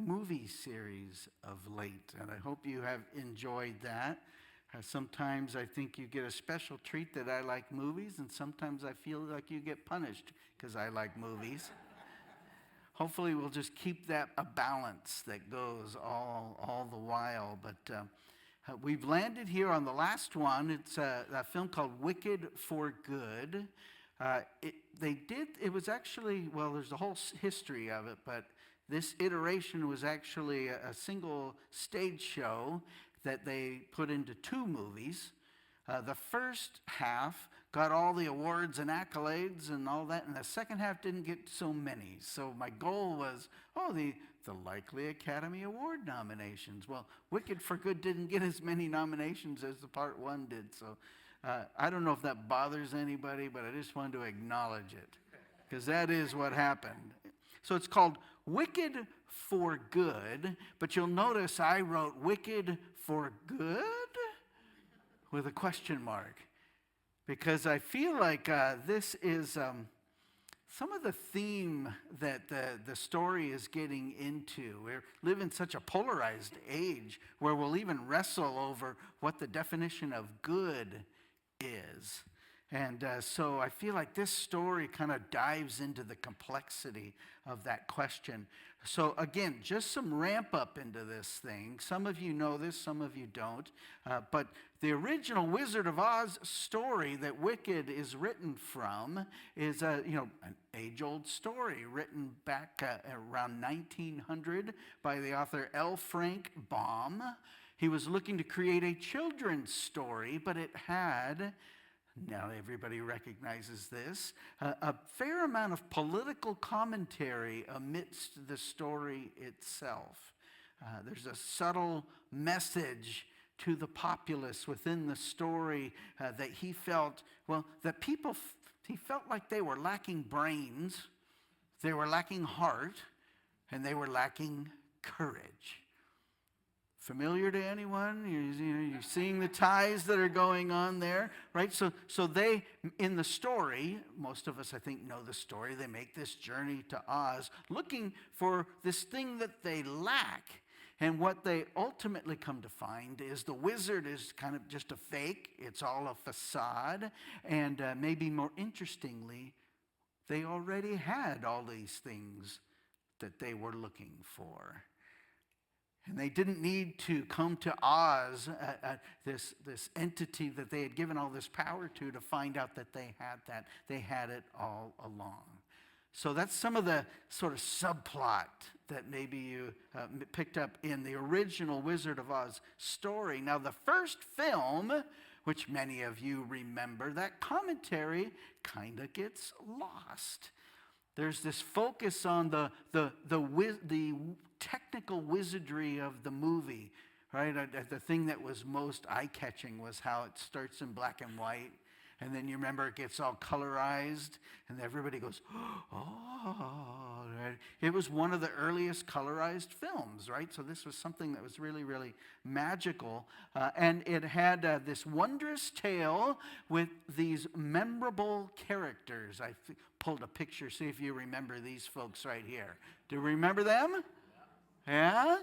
movie series of late, and I hope you have enjoyed that. Sometimes I think you get a special treat that I like movies, and sometimes I feel like you get punished because I like movies. Hopefully we'll just keep that a balance that goes all the while. But we've landed here on the last one. It's a film called Wicked for Good. It was actually, well, there's a whole history of it, but this iteration was actually a single stage show that they put into two movies. The first half got all the awards and accolades and all that, and the second half didn't get so many. So my goal was, the likely Academy Award nominations. Well, Wicked for Good didn't get as many nominations as the part one did. So I don't know if that bothers anybody, but I just wanted to acknowledge it, because that is what happened. So it's called Wicked for Good, but you'll notice I wrote Wicked for Good with a question mark, because I feel like this is some of the theme that the story is getting into. We live in such a polarized age where we'll even wrestle over what the definition of good is. And so I feel like this story kind of dives into the complexity of that question. So again, just some ramp up into this thing. Some of you know this, some of you don't. But the original Wizard of Oz story that Wicked is written from is an age-old story written back around 1900 by the author L. Frank Baum. He was looking to create a children's story, but it had, now everybody recognizes this, a fair amount of political commentary amidst the story itself. There's a subtle message to the populace within the story that he felt, he felt like they were lacking brains, they were lacking heart, and they were lacking courage. Familiar to anyone? You're seeing the ties that are going on there, right? So they, in the story, most of us I think know the story, they make this journey to Oz looking for this thing that they lack. And what they ultimately come to find is the wizard is kind of just a fake. It's all a facade. And maybe more interestingly, they already had all these things that they were looking for. And they didn't need to come to Oz, this entity that they had given all this power to find out that they had that. They had it all along. So that's some of the sort of subplot that maybe you picked up in the original Wizard of Oz story. Now, the first film, which many of you remember, that commentary kind of gets lost. There's this focus on the technical wizardry of the movie, right? The thing that was most eye-catching was how it starts in black and white, and then you remember it gets all colorized, and everybody goes, oh, right? It was one of the earliest colorized films, right? So this was something that was really, really magical, and it had this wondrous tale with these memorable characters. I pulled a picture, see if you remember these folks right here. Do you remember them? Yeah?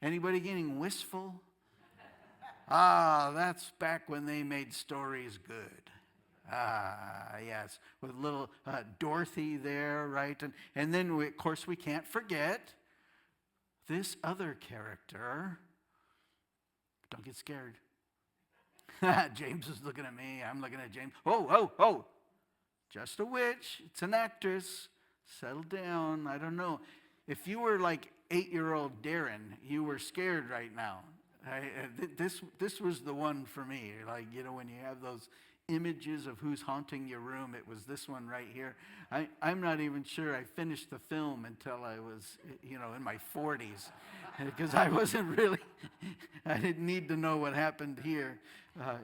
Anybody getting wistful? That's back when they made stories good. Yes, with little Dorothy there, right? And then, of course, we can't forget this other character. Don't get scared. James is looking at me. I'm looking at James. Oh. Just a witch. It's an actress. Settle down. I don't know. If you were like 8-year-old Darren, you were scared right now. This was the one for me. Like, when you have those images of who's haunting your room, it was this one right here. I'm not even sure I finished the film until I was, in my 40s. Because I didn't need to know what happened here.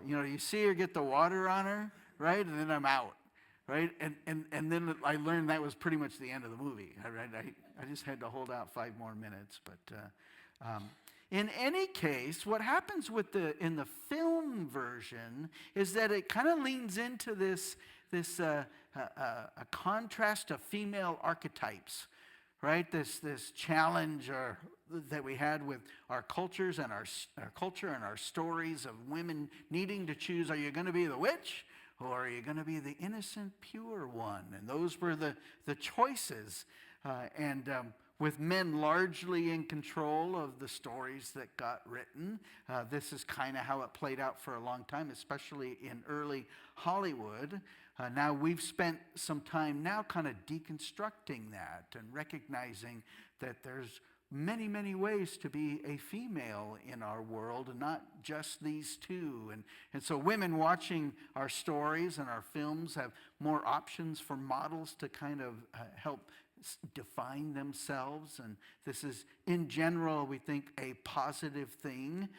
You see her get the water on her, right? And then I'm out. Right? And then I learned that was pretty much the end of the movie. Right? I just had to hold out 5 more minutes. But in any case, what happens in the film version is that it kind of leans into this a contrast of female archetypes. right? This challenge that we had with our cultures and our culture and our stories of women needing to choose, are you going to be the witch or are you going to be the innocent, pure one? And those were the choices. With men largely in control of the stories that got written, this is kind of how it played out for a long time, especially in early Hollywood. Now we've spent some time now kind of deconstructing that and recognizing that there's many, many ways to be a female in our world, and not just these two. And so women watching our stories and our films have more options for models to kind of help define themselves. And this is, in general, we think a positive thing.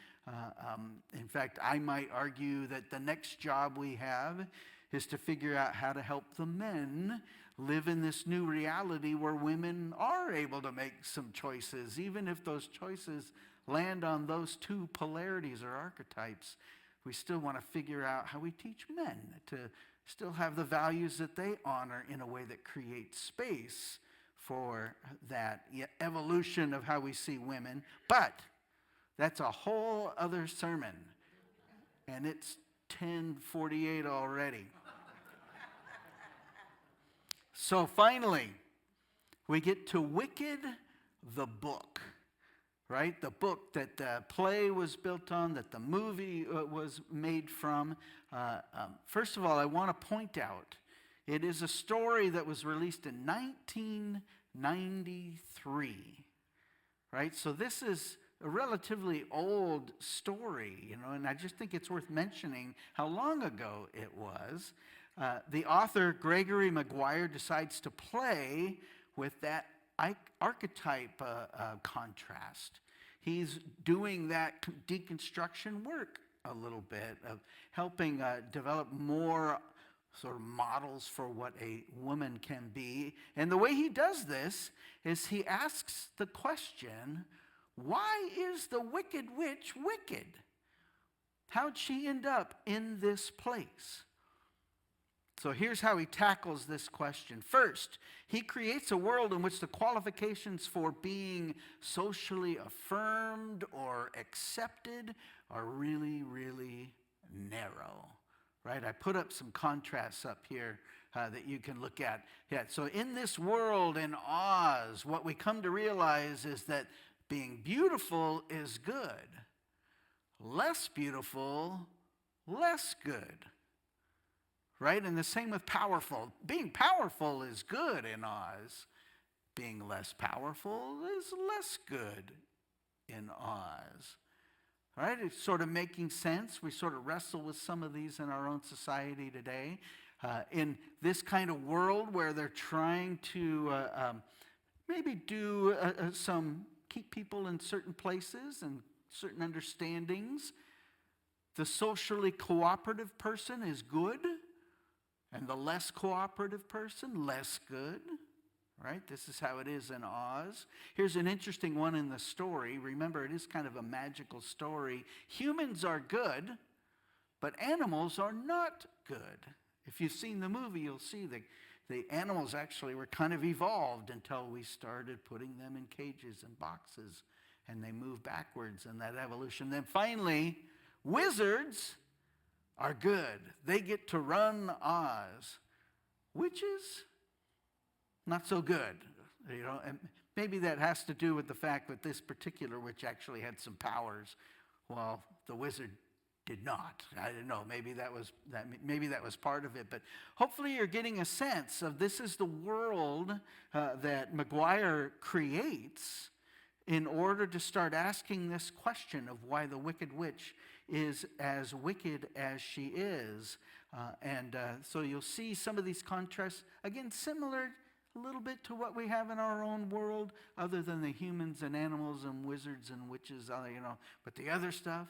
In fact, I might argue that the next job we have is to figure out how to help the men live in this new reality where women are able to make some choices, even if those choices land on those two polarities or archetypes. We still want to figure out how we teach men to still have the values that they honor in a way that creates space for that evolution of how we see women. But that's a whole other sermon, and it's 10:48 already. So finally, we get to Wicked, the book, right? The book that the play was built on, that the movie was made from. First of all, I want to point out, it is a story that was released in 1993, right? So this is a relatively old story, and I just think it's worth mentioning how long ago it was. The author, Gregory Maguire, decides to play with that archetype contrast. He's doing that deconstruction work a little bit, of helping develop more sort of models for what a woman can be. And the way he does this is he asks the question, why is the wicked witch wicked? How'd she end up in this place? So here's how he tackles this question. First, he creates a world in which the qualifications for being socially affirmed or accepted are really, really narrow, right? I put up some contrasts up here that you can look at. Yeah, so in this world, in Oz, what we come to realize is that being beautiful is good. Less beautiful, less good. Right? And the same with powerful. Being powerful is good in Oz. Being less powerful is less good in Oz. Right? It's sort of making sense. We sort of wrestle with some of these in our own society today. In this kind of world where they're trying to maybe do keep people in certain places and certain understandings. The socially cooperative person is good, and the less cooperative person, less good, right? This is how it is in Oz. Here's an interesting one in the story. Remember, it is kind of a magical story. Humans are good, but animals are not good. If you've seen the movie, you'll see the animals actually were kind of evolved until we started putting them in cages and boxes, and they move backwards in that evolution. Then finally, wizards are good. They get to run Oz. Witches, not so good. And maybe that has to do with the fact that this particular witch actually had some powers, while the wizard did not. I don't know. Maybe that was part of it. But hopefully you're getting a sense of this is the world that Maguire creates in order to start asking this question of why the wicked witch is as wicked as she is. So you'll see some of these contrasts, again, similar a little bit to what we have in our own world, other than the humans and animals and wizards and witches, but the other stuff.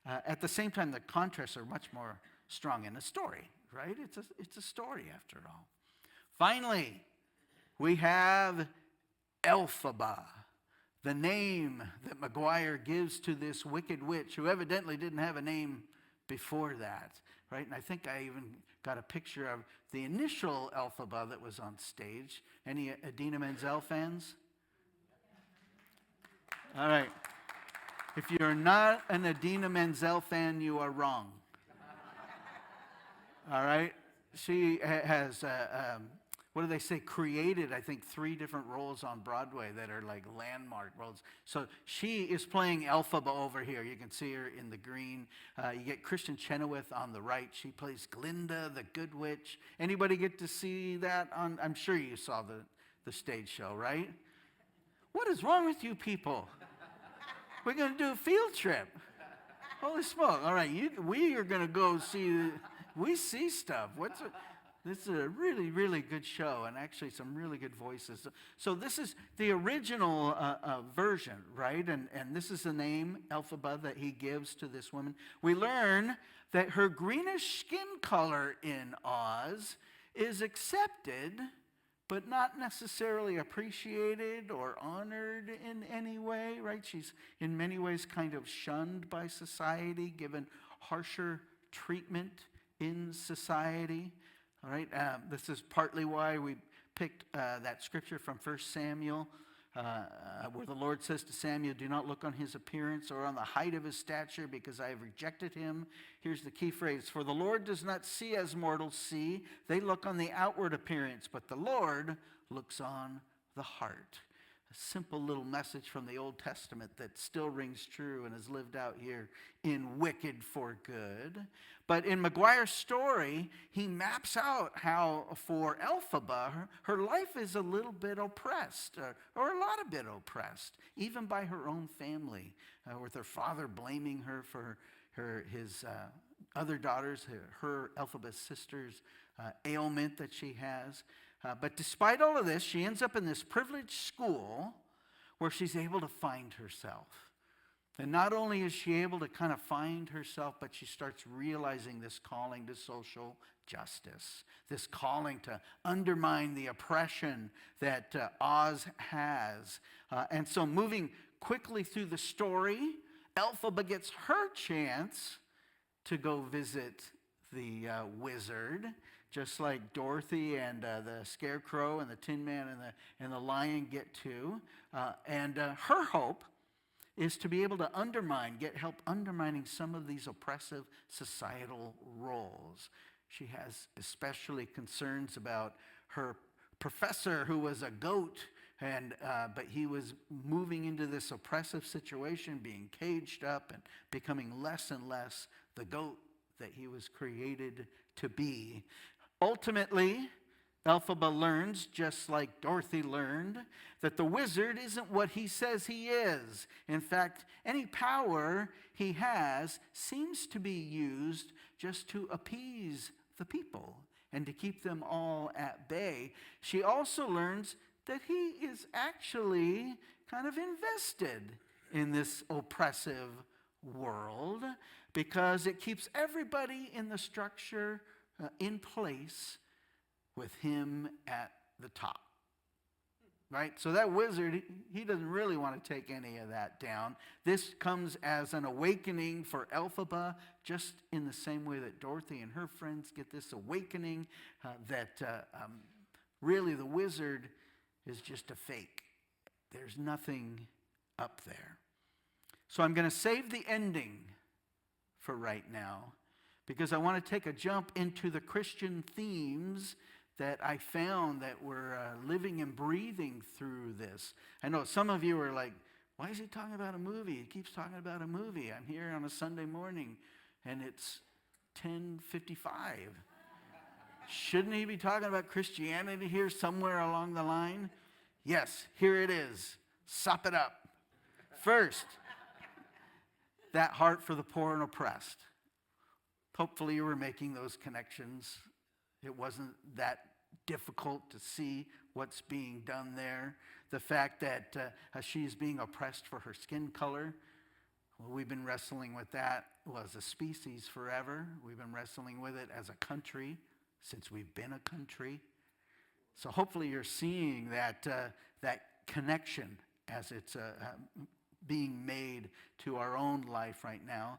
At the same time, the contrasts are much more strong in a story, right? It's a story after all. Finally, we have Elphaba, the name that Maguire gives to this wicked witch, who evidently didn't have a name before that, right? And I think I even got a picture of the initial Elphaba that was on stage. Any Idina Menzel fans? All right. If you're not an Idina Menzel fan, you are wrong. All right? She has, what do they say, created, I think, 3 different roles on Broadway that are like landmark roles. So she is playing Elphaba over here. You can see her in the green. You get Kristen Chenoweth on the right. She plays Glinda, the Good Witch. Anybody get to see that on? I'm sure you saw the stage show, right? What is wrong with you people? We're going to do a field trip. Holy smoke. All right, we are going to go see, we see stuff. This is a really, really good show, and actually some really good voices. So this is the original version, right? And this is the name, Elphaba, that he gives to this woman. We learn that her greenish skin color in Oz is accepted, but not necessarily appreciated or honored in any way, right? She's in many ways kind of shunned by society, given harsher treatment in society. All right, this is partly why we picked that scripture from 1 Samuel, where the Lord says to Samuel, do not look on his appearance or on the height of his stature, because I have rejected him. Here's the key phrase: for the Lord does not see as mortals see. They look on the outward appearance, but the Lord looks on the heart. A simple little message from the Old Testament that still rings true and is lived out here in Wicked for Good. But in Maguire's story, he maps out how for Elphaba, her life is a little bit oppressed, or a lot of bit oppressed, even by her own family, with her father blaming her for his other daughters, her Elphaba's sister's ailment that she has. But despite all of this, she ends up in this privileged school where she's able to find herself. And not only is she able to kind of find herself, but she starts realizing this calling to social justice, this calling to undermine the oppression that Oz has. And so moving quickly through the story, Elphaba gets her chance to go visit the wizard, just like Dorothy and the Scarecrow and the Tin Man and the Lion get to. And her hope is to be able to get help undermining some of these oppressive societal roles. She has especially concerns about her professor, who was a goat, but he was moving into this oppressive situation, being caged up and becoming less and less the goat that he was created to be. Ultimately, Elphaba learns, just like Dorothy learned, that the wizard isn't what he says he is. In fact, any power he has seems to be used just to appease the people and to keep them all at bay. She also learns that he is actually kind of invested in this oppressive world because it keeps everybody in the structure in place with him at the top, right? So that wizard, he doesn't really want to take any of that down. This comes as an awakening for Elphaba, just in the same way that Dorothy and her friends get this awakening that really the wizard is just a fake. There's nothing up there. So I'm going to save the ending for right now, because I want to take a jump into the Christian themes that I found that were living and breathing through this. I know some of you are like, why is he talking about a movie? He keeps talking about a movie. I'm here on a Sunday morning, and it's 10:55. Shouldn't he be talking about Christianity here somewhere along the line? Yes, here it is. Sop it up. First, that heart for the poor and oppressed. Hopefully you were making those connections. It wasn't that difficult to see what's being done there. The fact that she's being oppressed for her skin color. Well, we've been wrestling with that as a species forever. We've been wrestling with it as a country since we've been a country. So hopefully you're seeing that connection as it's being made to our own life right now.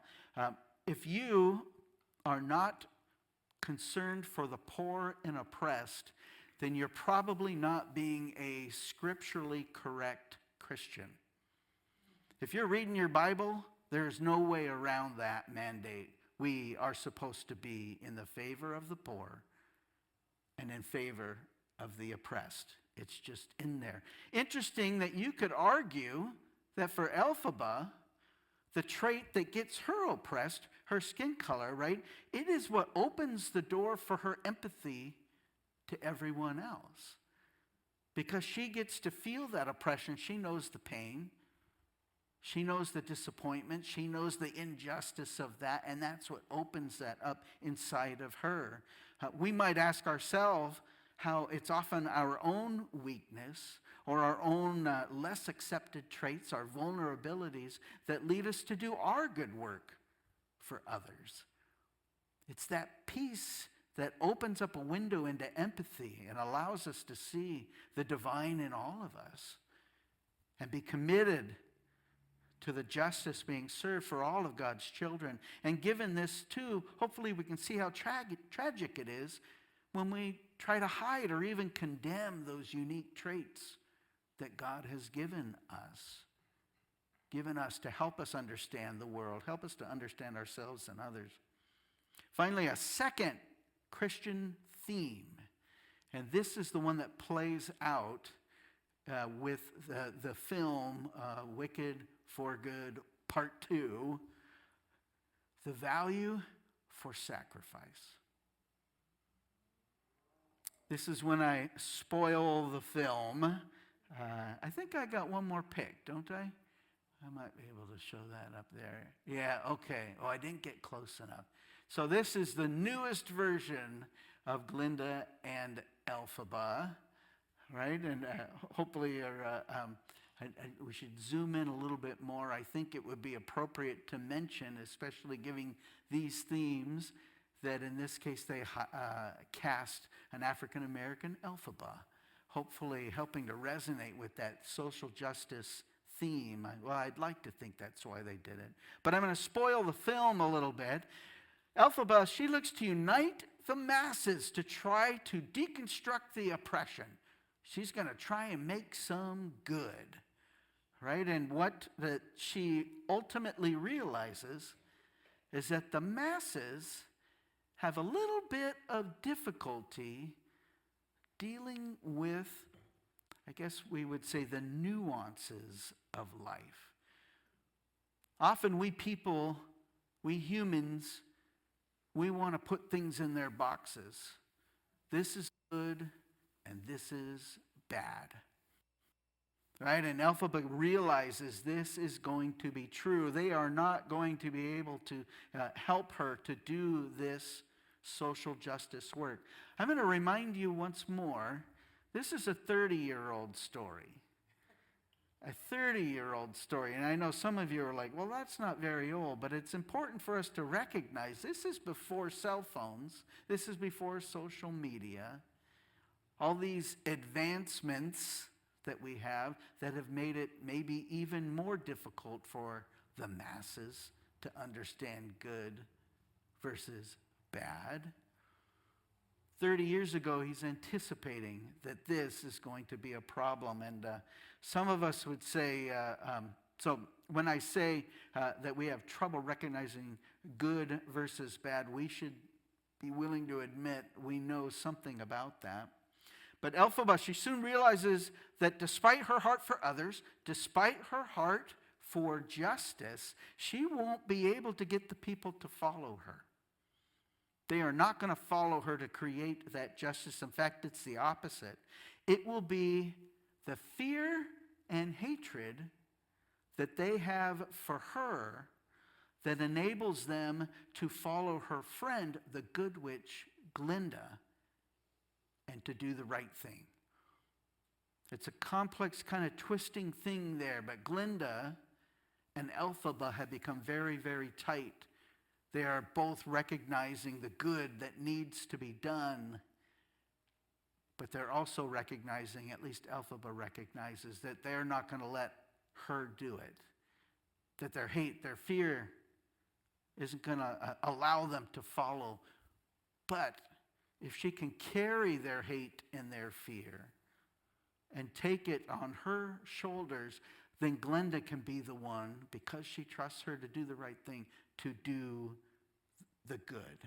If you are not concerned for the poor and oppressed, then you're probably not being a scripturally correct Christian. If you're reading your Bible, there's no way around that mandate. We are supposed to be in the favor of the poor and in favor of the oppressed. It's just in there. Interesting that you could argue that for Elphaba, the trait that gets her oppressed, her skin color, right? It is what opens the door for her empathy to everyone else. Because she gets to feel that oppression. She knows the pain. She knows the disappointment. She knows the injustice of that. And that's what opens that up inside of her. We might ask ourselves how it's often our own weakness or our own less accepted traits, our vulnerabilities, that lead us to do our good work for others. It's that peace that opens up a window into empathy and allows us to see the divine in all of us and be committed to the justice being served for all of God's children. And given this too, hopefully we can see how tragic it is when we try to hide or even condemn those unique traits that God has given us to help us understand the world, help us to understand ourselves and others. Finally, a second Christian theme, and this is the one that plays out with the film Wicked for Good Part 2, the value for sacrifice. This is when I spoil the film. I think I got one more pick, don't I? I might be able to show that up there. Yeah, okay. Oh, I didn't get close enough. So this is the newest version of Glinda and Elphaba, right? And hopefully we should zoom in a little bit more. I think it would be appropriate to mention, especially giving these themes, that in this case they cast an African-American Elphaba, hopefully helping to resonate with that social justice theme. Well, I'd like to think that's why they did it. But I'm going to spoil the film a little bit. Elphaba, she looks to unite the masses to try to deconstruct the oppression. She's going to try and make some good, right? And what that she ultimately realizes is that the masses have a little bit of difficulty dealing with, I guess we would say, the nuances of life. Often we people, we humans, we want to put things in their boxes. This is good and this is bad. Right? And Elphaba realizes this is going to be true. They are not going to be able to help her to do this social justice work. I'm going to remind you once more, this is a 30-year-old story. A 30-year-old story. And I know some of you are like, well, that's not very old, but it's important for us to recognize this is before cell phones. This is before social media. All these advancements that we have that have made it maybe even more difficult for the masses to understand good versus bad. 30 years ago, he's anticipating that this is going to be a problem. And some of us would say, so when I say that we have trouble recognizing good versus bad, we should be willing to admit we know something about that. But Elphaba, she soon realizes that despite her heart for others, despite her heart for justice, she won't be able to get the people to follow her. They are not going to follow her to create that justice. In fact, it's the opposite. It will be the fear and hatred that they have for her that enables them to follow her friend, the good witch, Glinda, and to do the right thing. It's a complex kind of twisting thing there, but Glinda and Elphaba have become very, very tight. They are both recognizing the good that needs to be done, but they're also recognizing, at least Elphaba recognizes, that they're not going to let her do it. That their hate, their fear isn't going to allow them to follow. But if she can carry their hate and their fear and take it on her shoulders, then Glenda can be the one, because she trusts her to do the right thing, to do the good.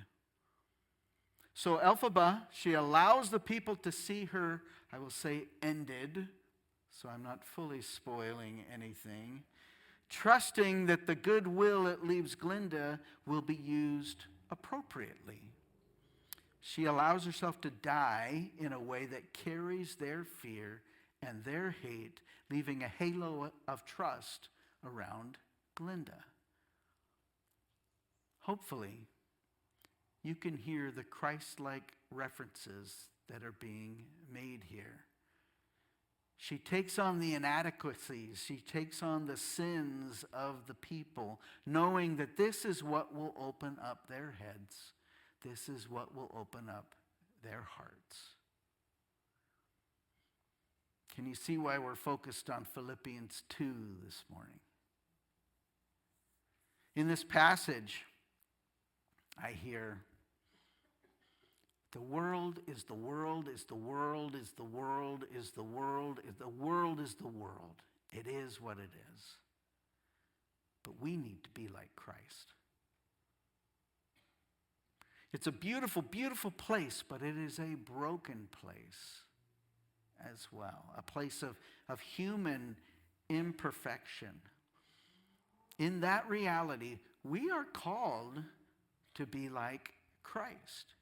So Elphaba, she allows the people to see her, I will say, ended, so I'm not fully spoiling anything, trusting that the goodwill it leaves Glenda will be used appropriately. She allows herself to die in a way that carries their fear and their hate, leaving a halo of trust around Glenda. Hopefully, you can hear the Christ-like references that are being made here. She takes on the inadequacies. She takes on the sins of the people, knowing that this is what will open up their heads. This is what will open up their hearts. Can you see why we're focused on Philippians 2 this morning? In this passage, I hear, the world is the world is the world is the world is the world is the world is the world. It is what it is. But we need to be like Christ. It's a beautiful, beautiful place, but it is a broken place as well. A place of human imperfection. In that reality, we are called to be like Christ.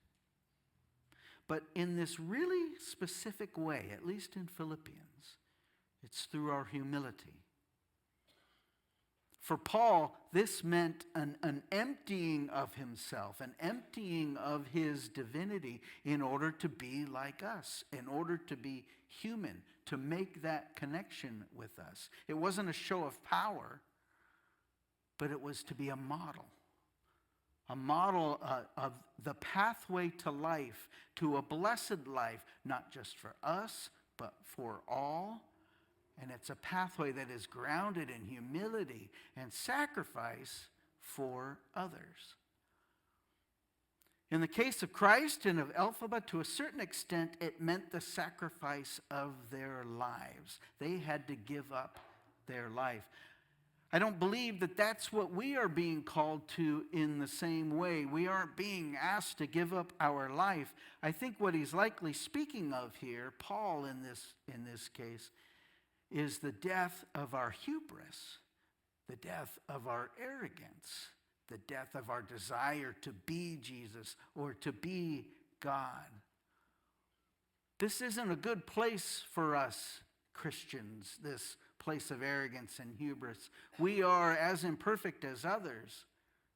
But in this really specific way, at least in Philippians, it's through our humility. For Paul, this meant an emptying of himself, an emptying of his divinity in order to be like us, in order to be human, to make that connection with us. It wasn't a show of power, but it was to be a model of the pathway to life, to a blessed life, not just for us, but for all. And it's a pathway that is grounded in humility and sacrifice for others. In the case of Christ and of Elphaba, to a certain extent, it meant the sacrifice of their lives. They had to give up their life. I don't believe that that's what we are being called to in the same way. We aren't being asked to give up our life. I think what he's likely speaking of here, Paul in this case, is the death of our hubris, the death of our arrogance, the death of our desire to be Jesus or to be God. This isn't a good place for us Christians, this place of arrogance and hubris. We are as imperfect as others,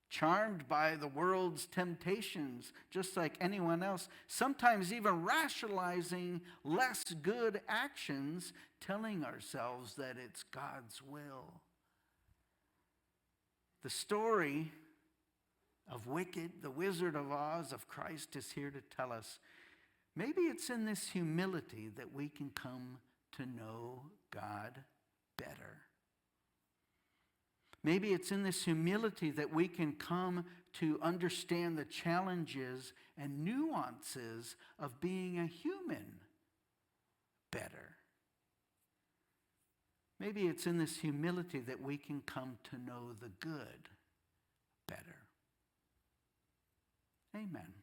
charmed by the world's temptations, just like anyone else, sometimes even rationalizing less good actions, telling ourselves that it's God's will. The story of Wicked, the Wizard of Oz, of Christ is here to tell us, maybe it's in this humility that we can come to know God better. Maybe it's in this humility that we can come to understand the challenges and nuances of being a human better. Maybe it's in this humility that we can come to know the good better. Amen.